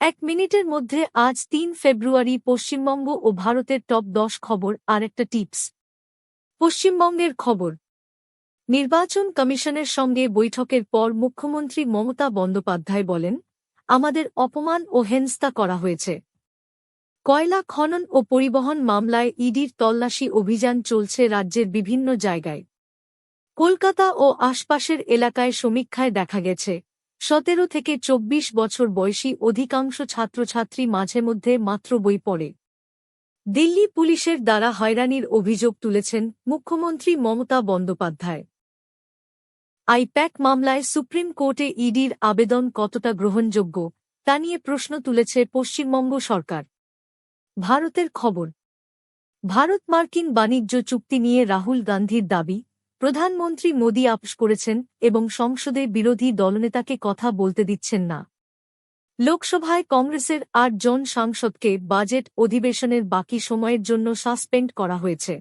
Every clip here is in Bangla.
এক মিনিটের মধ্যে আজ ৩ ফেব্রুয়ারি পশ্চিমবঙ্গ ও ভারতের টপ ১০ খবর আর একটা টিপস। পশ্চিমবঙ্গের খবর। নির্বাচন কমিশনের সঙ্গে বৈঠকের পর মুখ্যমন্ত্রী মমতা বন্দ্যোপাধ্যায় বলেন, আমাদের অপমান ও হেনস্থা করা হয়েছে। কয়লা খনন ও পরিবহন মামলায় ইডির তল্লাশি অভিযান চলছে রাজ্যের বিভিন্ন জায়গায়। কলকাতা ও আশপাশের এলাকায় সমীক্ষায় দেখা গেছে ১৭ থেকে ২৪ বছর বয়সী অধিকাংশ ছাত্রছাত্রী মাঝে মধ্যে মাত্র বই পড়ে। দিল্লি পুলিশের দ্বারা হয়রানির অভিযোগ তুলেছেন মুখ্যমন্ত্রী মমতা বন্দ্যোপাধ্যায়। আইপ্যাক মামলায় সুপ্রিম কোর্টে ইডির আবেদন কতটা গ্রহণযোগ্য তা নিয়ে প্রশ্ন তুলেছে পশ্চিমবঙ্গ সরকার। ভারতের খবর। ভারত মার্কিন বাণিজ্য চুক্তি নিয়ে রাহুল গান্ধীর দাবি, প্রধানমন্ত্রী মোদি আপস করেছেন এবং সংসদে বিরোধী দলনেতাকে কথা বলতে দিচ্ছেন না। লোকসভায় কংগ্রেসের ৮ জন সাংসদকে বাজেট অধিবেশনের বাকি সময়ের জন্য সাসপেন্ড করা হয়েছে।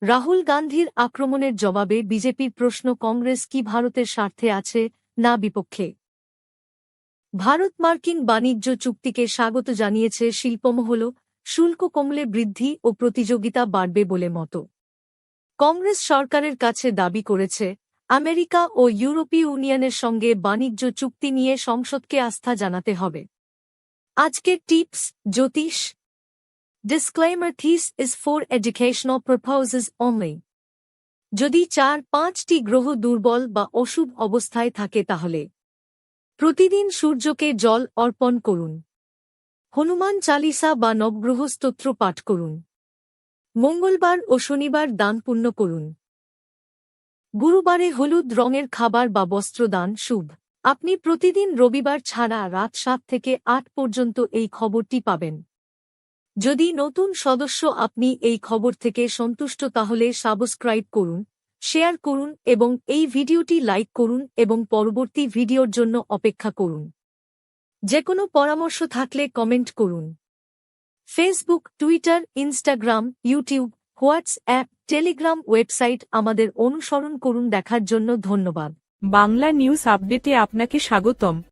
রাহুল গান্ধীর আক্রমণের জবাবে বিজেপির প্রশ্ন, কংগ্রেস কি ভারতের স্বার্থে আছে না বিপক্ষে? ভারত মার্কিন বাণিজ্য চুক্তিকে স্বাগত জানিয়েছে শিল্পমহল। শুল্ক কমলে বৃদ্ধি ও প্রতিযোগিতা বাড়বে বলে মত। কংগ্রেস সরকারের কাছে দাবি করেছে, আমেরিকা ও ইউরোপীয় ইউনিয়নের সঙ্গে বাণিজ্য চুক্তি নিয়ে সংসদকে আস্থা জানাতে হবে। আজকের tips, Jyotish. Disclaimer, this is for educational purposes only. যদি ৪-৫টি গ্রহ দুর্বল বা অশুভ অবস্থায় থাকে তাহলে প্রতিদিন সূর্যকে জল অর্পণ করুন। হনুমান চালিসা বা নবগ্রহ স্তোত্র পাঠ করুন। মঙ্গলবার ও শনিবার দান পুণ্য করুন। গুরুবারে হলুদ রঙের খাবার বা বস্ত্র দান শুভ। আপনি প্রতিদিন রবিবার ছাড়া রাত ৭ থেকে ৮ পর্যন্ত এই খবরটি পাবেন। যদি নতুন সদস্য আপনি এই খবর থেকে সন্তুষ্ট তাহলে সাবস্ক্রাইব করুন, শেয়ার করুন এবং এই ভিডিওটি লাইক করুন এবং পরবর্তী ভিডিওর জন্য অপেক্ষা করুন। যেকোনো পরামর্শ থাকলে কমেন্ট করুন। Facebook, Twitter, Instagram, YouTube, WhatsApp, Telegram, website আমাদের অনুসরণ করুন। দেখার জন্য ধন্যবাদ। বাংলা নিউজ আপডেটে আপনাকে স্বাগতম।